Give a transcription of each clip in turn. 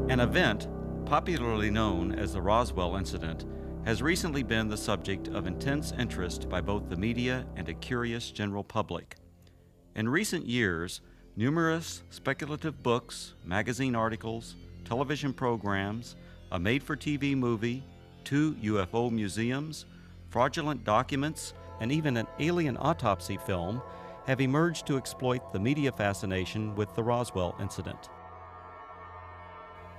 An event, popularly known as the Roswell incident, has recently been the subject of intense interest by both the media and a curious general public. In recent years, numerous speculative books, magazine articles, television programs, a made-for-TV movie, 2 UFO museums, fraudulent documents, and even an alien autopsy film have emerged to exploit the media fascination with the Roswell incident.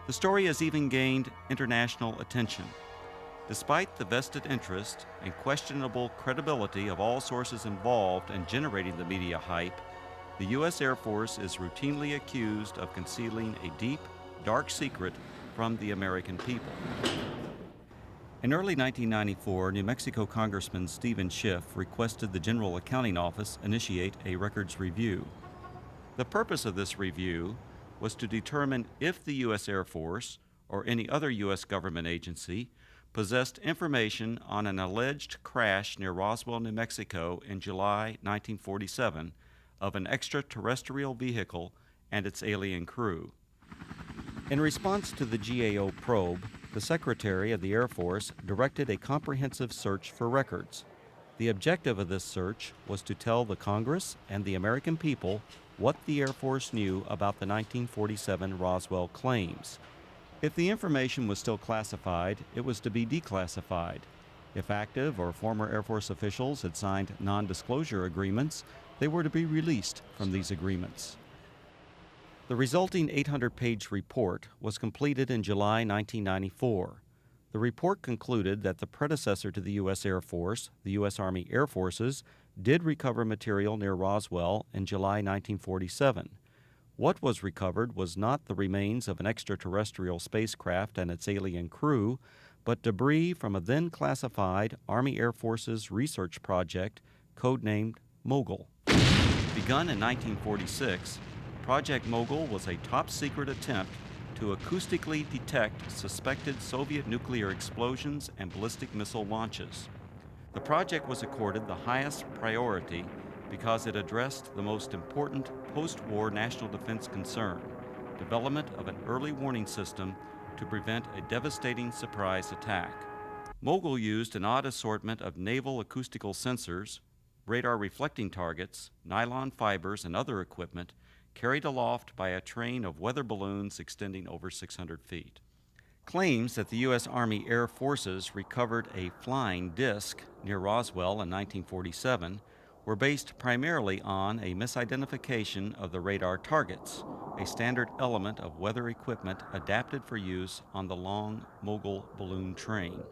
The story has even gained international attention. Despite the vested interest and questionable credibility of all sources involved in generating the media hype, the U.S. Air Force is routinely accused of concealing a deep, dark secret from the American people. In early 1994, New Mexico Congressman Stephen Schiff requested the General Accounting Office initiate a records review. The purpose of this review was to determine if the U.S. Air Force or any other U.S. government agency possessed information on an alleged crash near Roswell, New Mexico in July 1947 of an extraterrestrial vehicle and its alien crew. In response to the GAO probe, the Secretary of the Air Force directed a comprehensive search for records. The objective of this search was to tell the Congress and the American people what the Air Force knew about the 1947 Roswell claims. If the information was still classified, it was to be declassified. If active or former Air Force officials had signed non-disclosure agreements, they were to be released from these agreements. The resulting 800-page report was completed in July 1994. The report concluded that the predecessor to the U.S. Air Force, the U.S. Army Air Forces, did recover material near Roswell in July 1947. What was recovered was not the remains of an extraterrestrial spacecraft and its alien crew, but debris from a then classified Army Air Forces research project codenamed Mogul. Begun in 1946, Project Mogul was a top-secret attempt to acoustically detect suspected Soviet nuclear explosions and ballistic missile launches. The project was accorded the highest priority because it addressed the most important post-war national defense concern, development of an early warning system to prevent a devastating surprise attack. Mogul used an odd assortment of naval acoustical sensors, radar reflecting targets, nylon fibers, and other equipment carried aloft by a train of weather balloons extending over 600 feet. Claims that the U.S. Army Air Forces recovered a flying disc near Roswell in 1947 were based primarily on a misidentification of the radar targets, a standard element of weather equipment adapted for use on the long Mogul balloon train.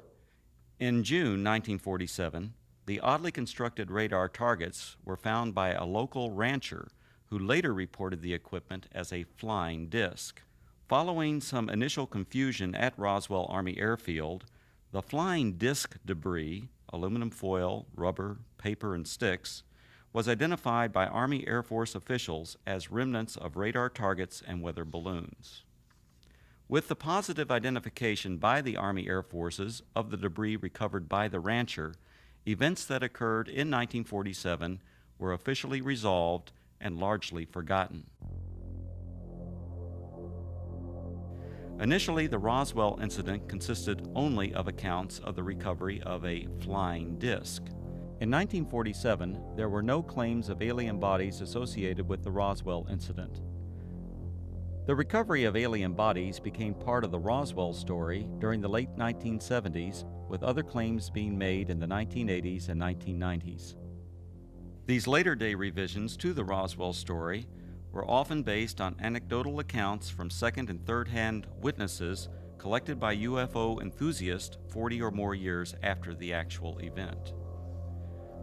In June 1947, the oddly constructed radar targets were found by a local rancher who later reported the equipment as a flying disc. Following some initial confusion at Roswell Army Airfield, the flying disc debris, aluminum foil, rubber, paper, and sticks, was identified by Army Air Force officials as remnants of radar targets and weather balloons. With the positive identification by the Army Air Forces of the debris recovered by the rancher, events that occurred in 1947 were officially resolved and largely forgotten. Initially, the Roswell incident consisted only of accounts of the recovery of a flying disc. In 1947, there were no claims of alien bodies associated with the Roswell incident. The recovery of alien bodies became part of the Roswell story during the late 1970s, with other claims being made in the 1980s and 1990s. These later-day revisions to the Roswell story were often based on anecdotal accounts from second- and third-hand witnesses collected by UFO enthusiasts 40 or more years after the actual event.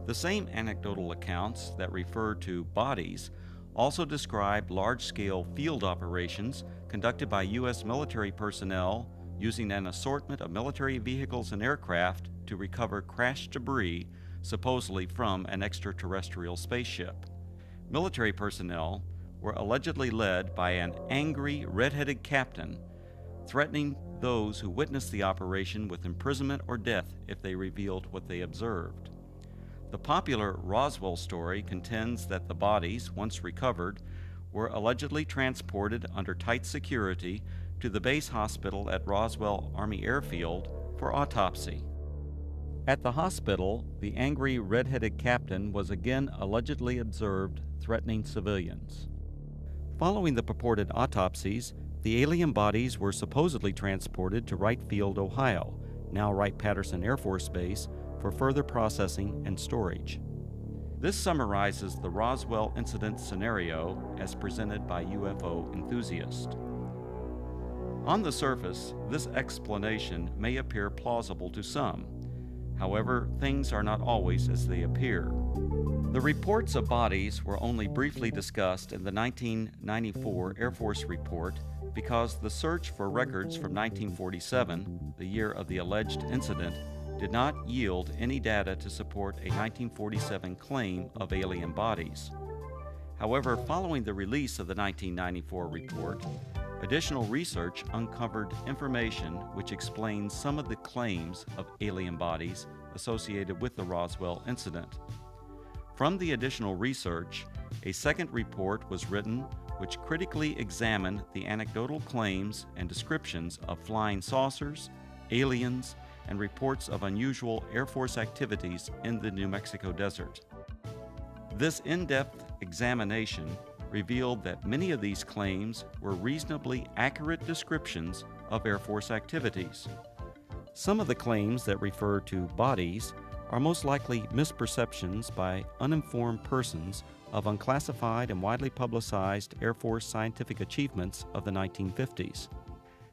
The same anecdotal accounts that refer to bodies also describe large-scale field operations conducted by U.S. military personnel using an assortment of military vehicles and aircraft to recover crashed debris supposedly from an extraterrestrial spaceship. Military personnel were allegedly led by an angry, red-headed captain, threatening those who witnessed the operation with imprisonment or death if they revealed what they observed. The popular Roswell story contends that the bodies, once recovered, were allegedly transported under tight security to the base hospital at Roswell Army Airfield for autopsy. At the hospital, the angry red-headed captain was again allegedly observed threatening civilians. Following the purported autopsies, the alien bodies were supposedly transported to Wright Field, Ohio, now Wright-Patterson Air Force Base, for further processing and storage. This summarizes the Roswell incident scenario as presented by UFO enthusiasts. On the surface, this explanation may appear plausible to some. However, things are not always as they appear. The reports of bodies were only briefly discussed in the 1994 Air Force report because the search for records from 1947, the year of the alleged incident, did not yield any data to support a 1947 claim of alien bodies. However, following the release of the 1994 report, additional research uncovered information which explains some of the claims of alien bodies associated with the Roswell incident. From the additional research, a second report was written which critically examined the anecdotal claims and descriptions of flying saucers, aliens, and reports of unusual Air Force activities in the New Mexico desert. This in-depth examination revealed that many of these claims were reasonably accurate descriptions of Air Force activities. Some of the claims that refer to bodies are most likely misperceptions by uninformed persons of unclassified and widely publicized Air Force scientific achievements of the 1950s.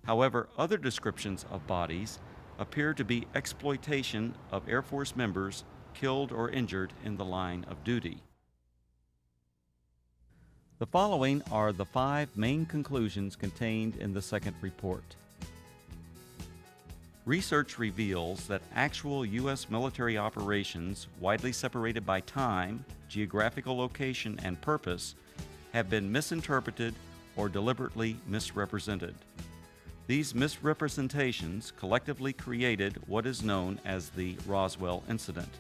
However, other descriptions of bodies appear to be exploitation of Air Force members killed or injured in the line of duty. The following are the 5 main conclusions contained in the second report. Research reveals that actual U.S. military operations, widely separated by time, geographical location, and purpose, have been misinterpreted or deliberately misrepresented. These misrepresentations collectively created what is known as the Roswell incident.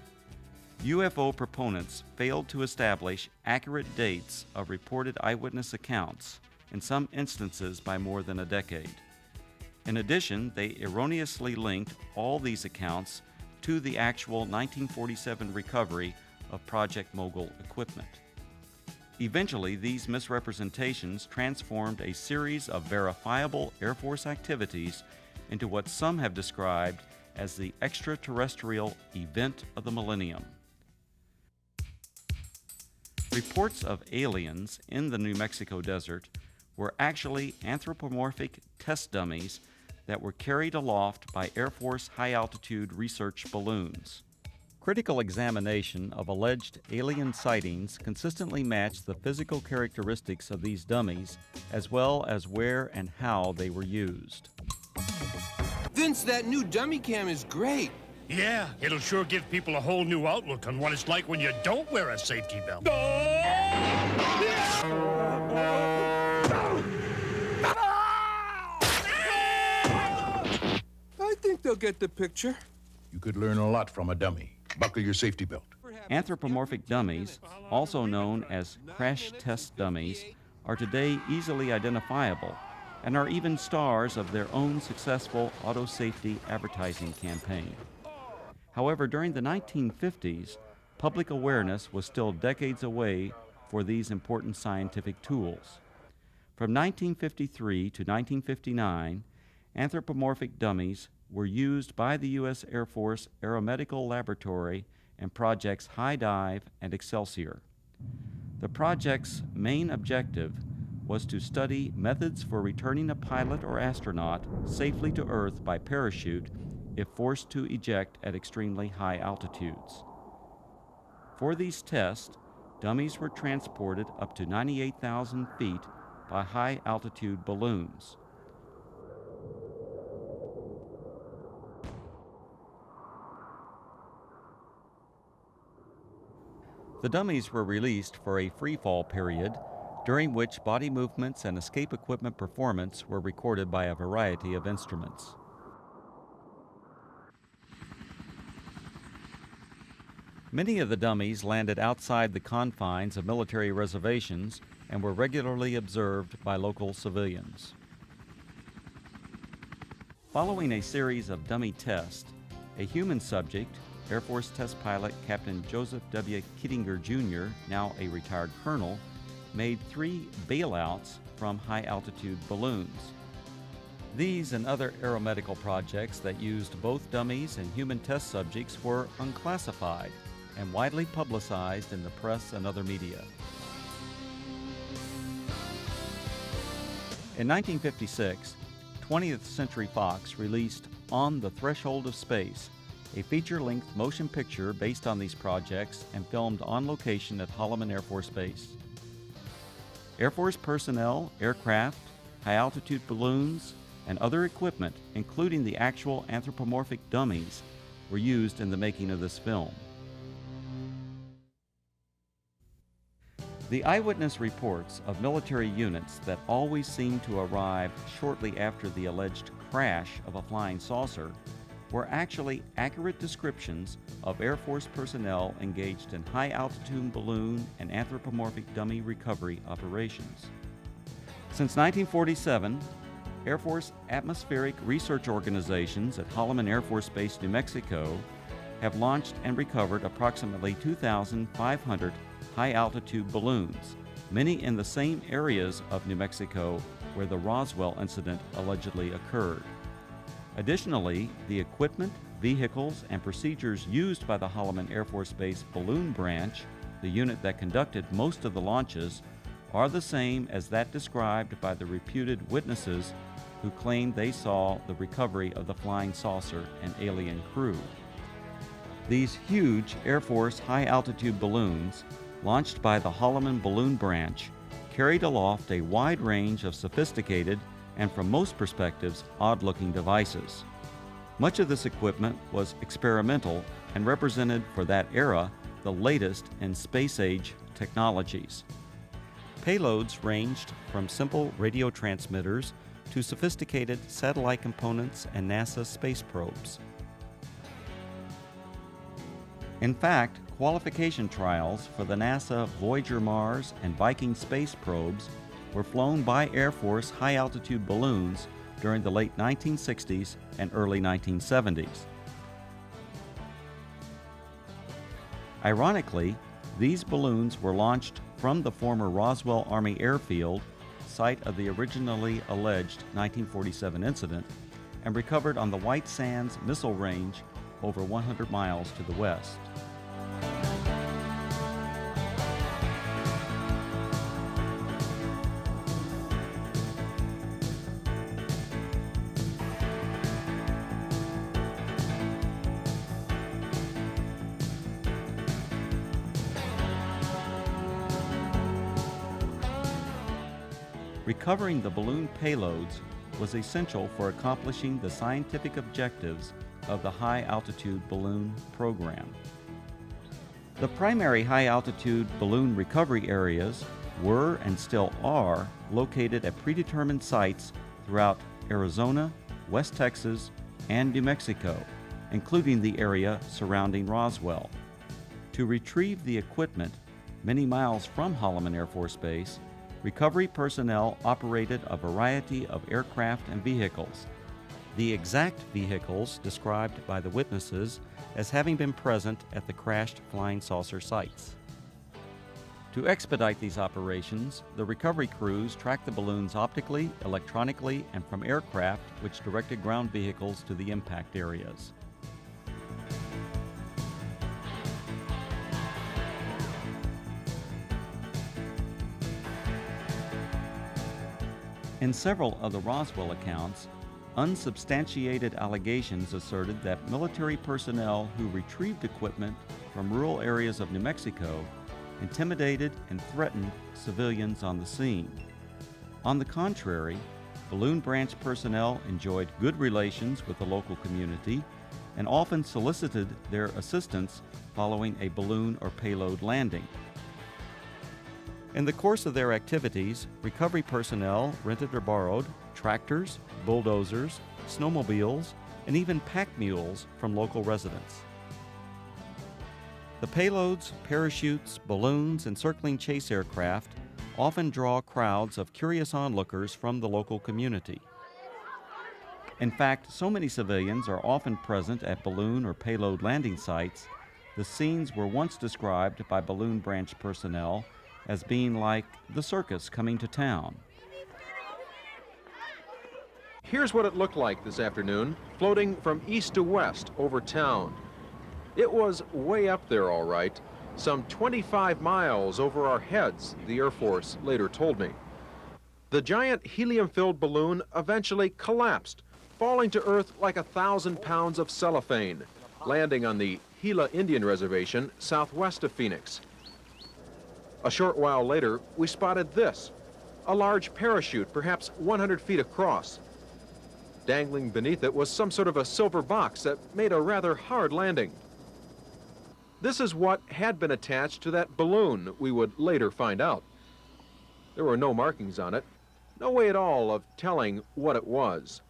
UFO proponents failed to establish accurate dates of reported eyewitness accounts, in some instances by more than a decade. In addition, they erroneously linked all these accounts to the actual 1947 recovery of Project Mogul equipment. Eventually, these misrepresentations transformed a series of verifiable Air Force activities into what some have described as the extraterrestrial event of the millennium. Reports of aliens in the New Mexico desert were actually anthropomorphic test dummies that were carried aloft by Air Force high-altitude research balloons. Critical examination of alleged alien sightings consistently matched the physical characteristics of these dummies, as well as where and how they were used. Vince, that new dummy cam is great. Yeah, it'll sure give people a whole new outlook on what it's like when you don't wear a safety belt. I think they'll get the picture. You could learn a lot from a dummy. Buckle your safety belt. Anthropomorphic dummies, also known as crash test dummies, are today easily identifiable and are even stars of their own successful auto safety advertising campaign. However, during the 1950s, public awareness was still decades away for these important scientific tools. From 1953 to 1959, anthropomorphic dummies were used by the U.S. Air Force Aeromedical Laboratory in projects High Dive and Excelsior. The project's main objective was to study methods for returning a pilot or astronaut safely to Earth by parachute if forced to eject at extremely high altitudes. For these tests, dummies were transported up to 98,000 feet by high-altitude balloons. The dummies were released for a free-fall period, during which body movements and escape equipment performance were recorded by a variety of instruments. Many of the dummies landed outside the confines of military reservations and were regularly observed by local civilians. Following a series of dummy tests, a human subject, Air Force test pilot Captain Joseph W. Kittinger Jr., now a retired colonel, made 3 bailouts from high-altitude balloons. These and other aeromedical projects that used both dummies and human test subjects were unclassified and widely publicized in the press and other media. In 1956, 20th Century Fox released On the Threshold of Space, a feature-length motion picture based on these projects and filmed on location at Holloman Air Force Base. Air Force personnel, aircraft, high-altitude balloons, and other equipment, including the actual anthropomorphic dummies, were used in the making of this film. The eyewitness reports of military units that always seemed to arrive shortly after the alleged crash of a flying saucer were actually accurate descriptions of Air Force personnel engaged in high-altitude balloon and anthropomorphic dummy recovery operations. Since 1947, Air Force atmospheric research organizations at Holloman Air Force Base, New Mexico, have launched and recovered approximately 2,500 high-altitude balloons, many in the same areas of New Mexico where the Roswell incident allegedly occurred. Additionally, the equipment, vehicles, and procedures used by the Holloman Air Force Base Balloon Branch, the unit that conducted most of the launches, are the same as that described by the reputed witnesses who claimed they saw the recovery of the flying saucer and alien crew. These huge Air Force high-altitude balloons, launched by the Holloman Balloon Branch, carried aloft a wide range of sophisticated and, from most perspectives, odd-looking devices. Much of this equipment was experimental and represented, for that era, the latest in space-age technologies. Payloads ranged from simple radio transmitters to sophisticated satellite components and NASA space probes. In fact, qualification trials for the NASA Voyager Mars and Viking space probes were flown by Air Force high-altitude balloons during the late 1960s and early 1970s. Ironically, these balloons were launched from the former Roswell Army Airfield, site of the originally alleged 1947 incident, and recovered on the White Sands Missile Range over 100 miles to the west. Recovering the balloon payloads was essential for accomplishing the scientific objectives of the high-altitude balloon program. The primary high-altitude balloon recovery areas were and still are located at predetermined sites throughout Arizona, West Texas, and New Mexico, including the area surrounding Roswell. To retrieve the equipment many miles from Holloman Air Force Base, recovery personnel operated a variety of aircraft and vehicles. The exact vehicles described by the witnesses as having been present at the crashed flying saucer sites. To expedite these operations, the recovery crews tracked the balloons optically, electronically, and from aircraft which directed ground vehicles to the impact areas. In several of the Roswell accounts, unsubstantiated allegations asserted that military personnel who retrieved equipment from rural areas of New Mexico intimidated and threatened civilians on the scene. On the contrary, Balloon Branch personnel enjoyed good relations with the local community and often solicited their assistance following a balloon or payload landing. In the course of their activities, recovery personnel rented or borrowed tractors, bulldozers, snowmobiles, and even pack mules from local residents. The payloads, parachutes, balloons, and circling chase aircraft often draw crowds of curious onlookers from the local community. In fact, so many civilians are often present at balloon or payload landing sites, the scenes were once described by balloon branch personnel as being like the circus coming to town. Here's what it looked like this afternoon, floating from east to west over town. It was way up there, all right, some 25 miles over our heads, the Air Force later told me. The giant helium-filled balloon eventually collapsed, falling to Earth like 1,000 pounds of cellophane, landing on the Gila Indian Reservation southwest of Phoenix. A short while later, we spotted this, a large parachute, perhaps 100 feet across. Dangling beneath it was some sort of a silver box that made a rather hard landing. This is what had been attached to that balloon, we would later find out. There were no markings on it, no way at all of telling what it was.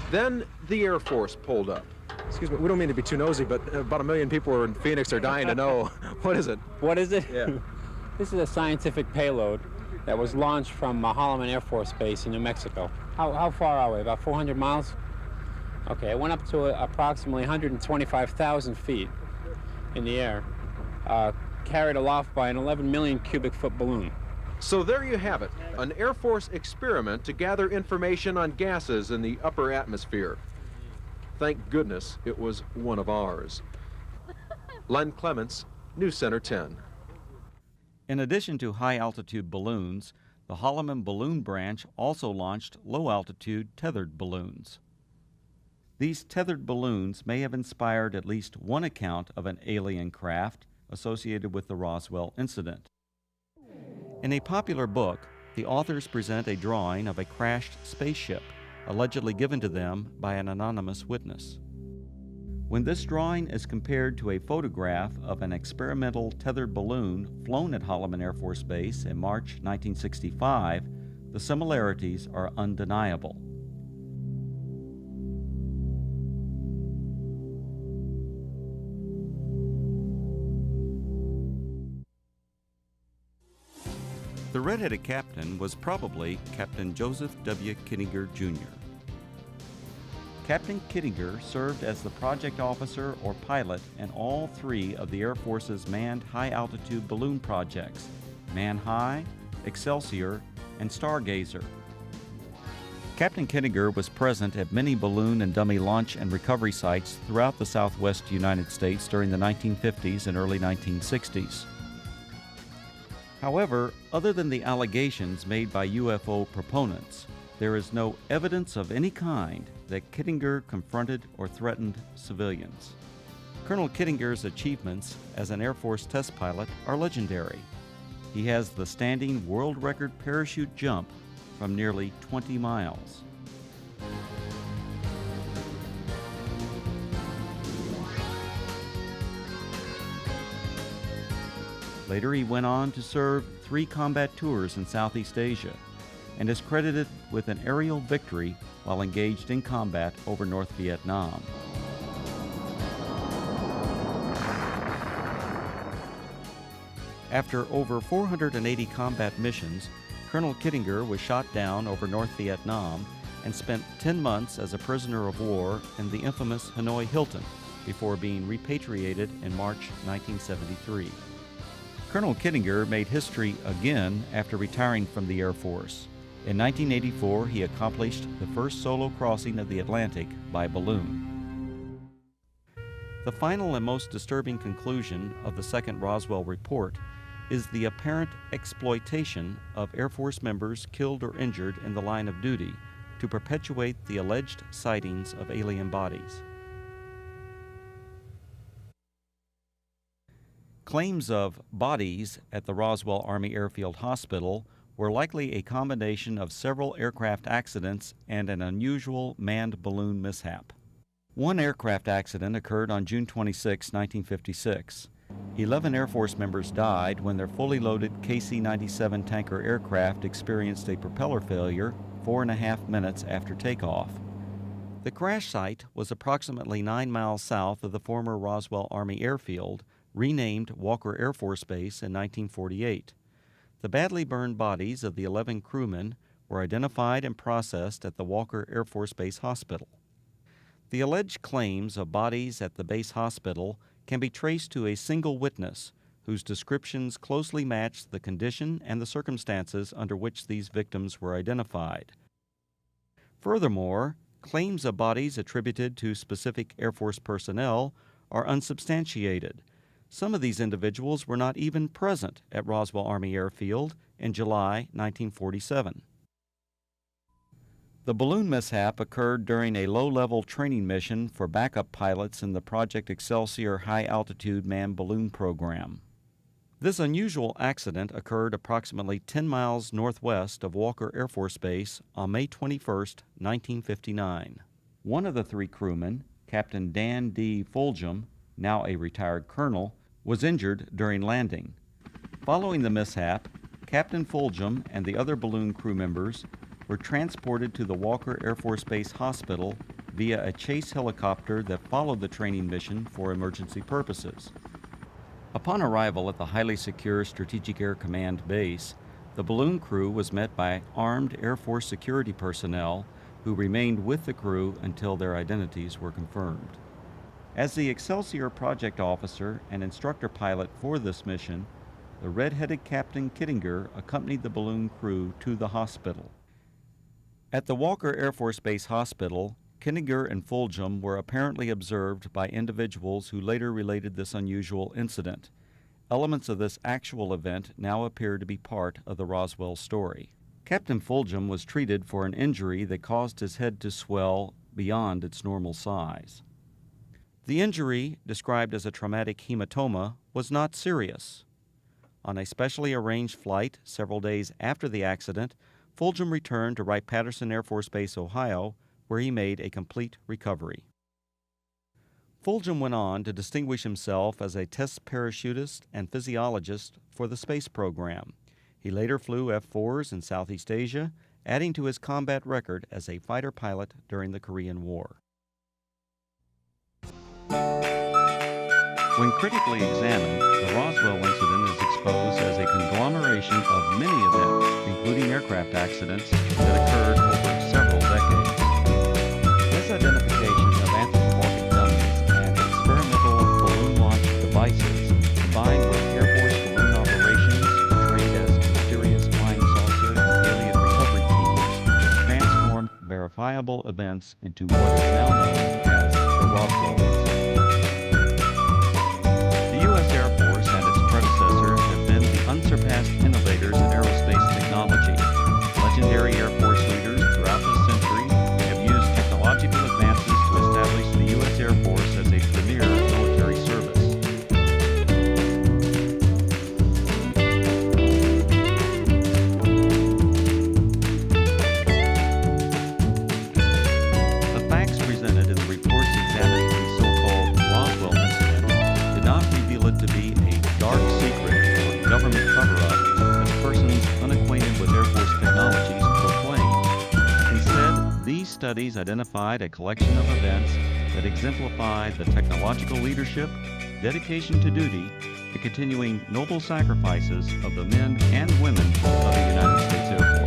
Then the Air Force pulled up. Excuse me, we don't mean to be too nosy, but about 1 million people in Phoenix are dying to know. What is it? What is it? Yeah. This is a scientific payload that was launched from Holloman Air Force Base in New Mexico. How far are we? About 400 miles? Okay, it went up to approximately 125,000 feet in the air, carried aloft by an 11 million cubic foot balloon. So there you have it, an Air Force experiment to gather information on gases in the upper atmosphere. Thank goodness it was one of ours. Len Clements, News Center 10. In addition to high-altitude balloons, the Holloman Balloon Branch also launched low-altitude tethered balloons. These tethered balloons may have inspired at least one account of an alien craft associated with the Roswell incident. In a popular book, the authors present a drawing of a crashed spaceship, allegedly given to them by an anonymous witness. When this drawing is compared to a photograph of an experimental tethered balloon flown at Holloman Air Force Base in March 1965, the similarities are undeniable. The red-headed captain was probably Captain Joseph W. Kittinger, Jr. Captain Kittinger served as the project officer or pilot in all three of the Air Force's manned high-altitude balloon projects, Man High, Excelsior, and Stargazer. Captain Kittinger was present at many balloon and dummy launch and recovery sites throughout the southwest United States during the 1950s and early 1960s. However, other than the allegations made by UFO proponents, there is no evidence of any kind that Kittinger confronted or threatened civilians. Colonel Kittinger's achievements as an Air Force test pilot are legendary. He has the standing world record parachute jump from nearly 20 miles. Later, he went on to serve 3 combat tours in Southeast Asia and is credited with an aerial victory while engaged in combat over North Vietnam. After over 480 combat missions, Colonel Kittinger was shot down over North Vietnam and spent 10 months as a prisoner of war in the infamous Hanoi Hilton before being repatriated in March 1973. Colonel Kittinger made history again after retiring from the Air Force. In 1984, he accomplished the first solo crossing of the Atlantic by balloon. The final and most disturbing conclusion of the second Roswell report is the apparent exploitation of Air Force members killed or injured in the line of duty to perpetuate the alleged sightings of alien bodies. Claims of bodies at the Roswell Army Airfield Hospital were likely a combination of several aircraft accidents and an unusual manned balloon mishap. One aircraft accident occurred on June 26, 1956. 11 Air Force members died when their fully loaded KC-97 tanker aircraft experienced a propeller failure 4.5 minutes after takeoff. The crash site was approximately 9 miles south of the former Roswell Army Airfield, renamed Walker Air Force Base in 1948. The badly burned bodies of the 11 crewmen were identified and processed at the Walker Air Force Base Hospital. The alleged claims of bodies at the base hospital can be traced to a single witness whose descriptions closely matched the condition and the circumstances under which these victims were identified. Furthermore, claims of bodies attributed to specific Air Force personnel are unsubstantiated. Some of these individuals were not even present at Roswell Army Airfield in July 1947. The balloon mishap occurred during a low-level training mission for backup pilots in the Project Excelsior high-altitude manned balloon program. This unusual accident occurred approximately 10 miles northwest of Walker Air Force Base on May 21, 1959. One of the three crewmen, Captain Dan D. Fulgham, now a retired colonel, was injured during landing. Following the mishap, Captain Fulgham and the other balloon crew members were transported to the Walker Air Force Base Hospital via a chase helicopter that followed the training mission for emergency purposes. Upon arrival at the highly secure Strategic Air Command base, the balloon crew was met by armed Air Force security personnel who remained with the crew until their identities were confirmed. As the Excelsior project officer and instructor pilot for this mission, the red-headed Captain Kittinger accompanied the balloon crew to the hospital. At the Walker Air Force Base Hospital, Kittinger and Fulgham were apparently observed by individuals who later related this unusual incident. Elements of this actual event now appear to be part of the Roswell story. Captain Fulgham was treated for an injury that caused his head to swell beyond its normal size. The injury, described as a traumatic hematoma, was not serious. On a specially arranged flight several days after the accident, Fulgham returned to Wright-Patterson Air Force Base, Ohio, where he made a complete recovery. Fulgham went on to distinguish himself as a test parachutist and physiologist for the space program. He later flew F-4s in Southeast Asia, adding to his combat record as a fighter pilot during the Korean War. When critically examined, the Roswell incident is exposed as a conglomeration of many events, including aircraft accidents, that occurred over several decades. This identification of anthropomorphic dummies and experimental balloon launch devices, combined with Air Force balloon operations portrayed as mysterious flying saucer and alien recovery teams, transformed verifiable events into what is now known as the Roswell incident. Unsurpassed innovators in aerospace technology. Legendary Air Force leaders throughout the century have used technological advances to establish the U.S. Air Force as a premier military service. The facts presented in the reports examining the so-called Roswell incident did not reveal it to be a dark secret government cover-up as persons unacquainted with Air Force technologies proclaim. Instead, these studies identified a collection of events that exemplify the technological leadership, dedication to duty, and continuing noble sacrifices of the men and women of the United States Air Force.